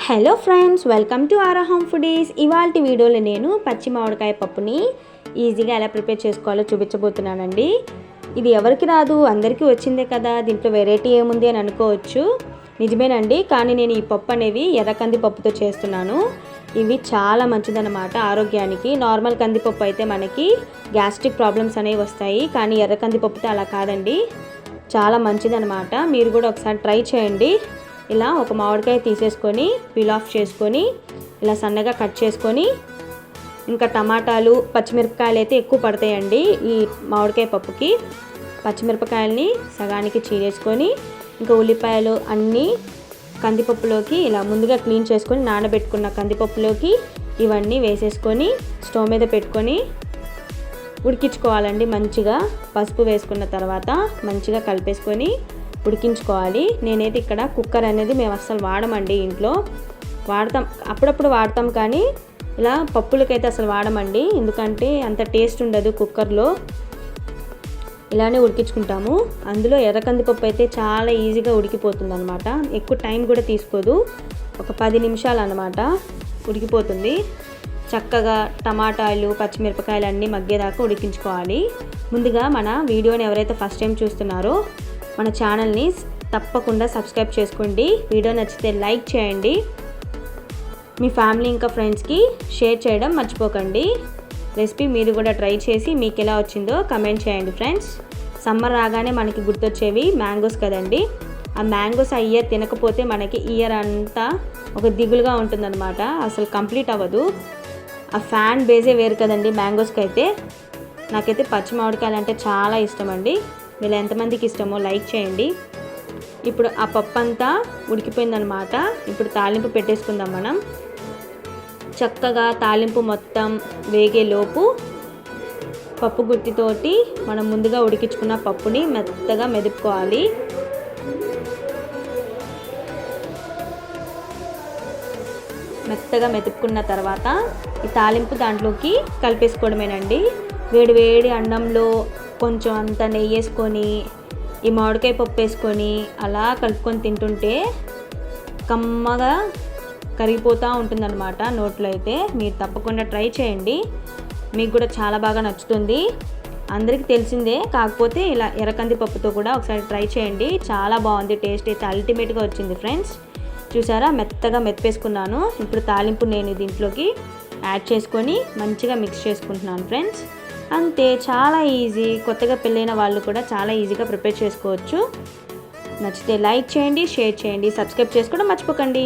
Hello friends, welcome to aura home foodies. ఇవాల్టి వీడియోలో నేను పచ్చి మామిడికాయ పప్పుని ఈజీగా ఎలా ప్రిపేర్ చేసుకోవాలో చూపించబోతున్నానండి. ఇది ఎవరికి రాదు, అందరికీ వచ్చిందే కదా, దీంట్లో వెరైటీ ఏముంది అని అనుకోవచ్చు. నిజమేనండి, కానీ నేను ఈ పప్పు అనేవి ఎర్ర కందిపప్పుతో చేస్తున్నాను. ఇవి చాలా మంచిదన్నమాట ఆరోగ్యానికి. నార్మల్ కందిపప్పు అయితే మనకి గ్యాస్ట్రిక్ ప్రాబ్లమ్స్ అనేవి వస్తాయి, కానీ ఎర్ర కందిపప్పుతో అలా కాదండి, చాలా మంచిదన్నమాట. మీరు కూడా ఒకసారి ట్రై చేయండి. ఇలా ఒక మామిడికాయ తీసేసుకొని పీల్ ఆఫ్ చేసుకొని ఇలా సన్నగా కట్ చేసుకొని, ఇంకా టమాటాలు పచ్చిమిరపకాయలు అయితే ఎక్కువ పడతాయండి ఈ మామిడికాయ పప్పుకి. పచ్చిమిరపకాయలని సగానికి చీరేసుకొని, ఇంకా ఉల్లిపాయలు అన్నీ కందిపప్పులోకి ఇలా ముందుగా క్లీన్ చేసుకొని నానబెట్టుకున్న కందిపప్పులోకి ఇవన్నీ వేసేసుకొని స్టవ్ మీద పెట్టుకొని ఉడికించుకోవాలండి. మంచిగా పసుపు వేసుకున్న తర్వాత మంచిగా కలిపేసుకొని ఉడికించుకోవాలి. నేనైతే ఇక్కడ కుక్కర్ అనేది మేము అస్సలు వాడమండి, ఇంట్లో వాడతాం, అప్పుడప్పుడు వాడతాం, కానీ ఇలా పప్పులకైతే అసలు వాడమండి, ఎందుకంటే అంత టేస్ట్ ఉండదు కుక్కర్లో. ఇలానే ఉడికించుకుంటాము. అందులో ఎర్ర కందిపప్పు అయితే చాలా ఈజీగా ఉడికిపోతుంది అనమాట, ఎక్కువ టైం కూడా తీసుకోదు, ఒక 10 నిమిషాలు అనమాట ఉడికిపోతుంది. చక్కగా టమాటాలు పచ్చిమిరపకాయలు అన్నీ మగ్గేదాకా ఉడికించుకోవాలి. ముందుగా మన వీడియోని ఎవరైతే ఫస్ట్ టైం చూస్తున్నారో మన ఛానల్ని తప్పకుండా సబ్స్క్రైబ్ చేసుకోండి. వీడియో నచ్చితే లైక్ చేయండి, మీ ఫ్యామిలీ ఇంకా ఫ్రెండ్స్కి షేర్ చేయడం మర్చిపోకండి. రెసిపీ మీరు కూడా ట్రై చేసి మీకు ఎలా వచ్చిందో కమెంట్ చేయండి ఫ్రెండ్స్. సమ్మర్ రాగానే మనకి గుర్తొచ్చేవి మ్యాంగోస్ కదండి. ఆ మ్యాంగోస్ ఆ ఇయర్ తినకపోతే మనకి ఇయర్ అంతా ఒక దిగులుగా ఉంటుందన్నమాట, అసలు కంప్లీట్ అవ్వదు. ఆ ఫ్యాన్ బేసే వేరు కదండి మ్యాంగోస్కి అయితే. నాకైతే పచ్చి మామిడికాయలు అంటే చాలా ఇష్టం అండి. వీళ్ళు ఎంతమందికి ఇష్టమో లైక్ చేయండి. ఇప్పుడు ఆ పప్పు అంతా ఉడికిపోయిందనమాట. ఇప్పుడు తాలింపు పెట్టేసుకుందాం మనం. చక్కగా తాలింపు మొత్తం వేగేలోపు పప్పు గుత్తితోటి మనం ముందుగా ఉడికించుకున్న పప్పుని మెత్తగా మెదుపుకోవాలి. మెత్తగా మెతుక్కున్న తర్వాత ఈ తాలింపు దాంట్లోకి కలిపేసుకోవడమేనండి. వేడి వేడి అన్నంలో కొంచెం అంత నెయ్యి వేసుకొని ఈ మామిడికాయ పప్పు వేసుకొని అలా కలుపుకొని తింటుంటే కమ్మగా కరిగిపోతూ ఉంటుందన్నమాట నోట్లో అయితే. మీరు తప్పకుండా ట్రై చేయండి, మీకు కూడా చాలా బాగా నచ్చుతుంది. అందరికీ తెలిసిందే, కాకపోతే ఇలా ఎర్రకంది పప్పుతో కూడా ఒకసారి ట్రై చేయండి, చాలా బాగుంది. టేస్ట్ అయితే అల్టిమేట్గా వచ్చింది ఫ్రెండ్స్. చూసారా, మెత్తగా మెత్తేసుకున్నాను. ఇప్పుడు తాలింపు నేను దీంట్లోకి యాడ్ చేసుకొని మంచిగా మిక్స్ చేసుకుంటున్నాను ఫ్రెండ్స్. అంతే, చాలా ఈజీ. కొత్తగా పెళ్ళైన వాళ్ళు కూడా చాలా ఈజీగా ప్రిపేర్ చేసుకోవచ్చు. నచ్చితే లైక్ చేయండి, షేర్ చేయండి, సబ్స్క్రైబ్ చేసుకోవడం మర్చిపోకండి.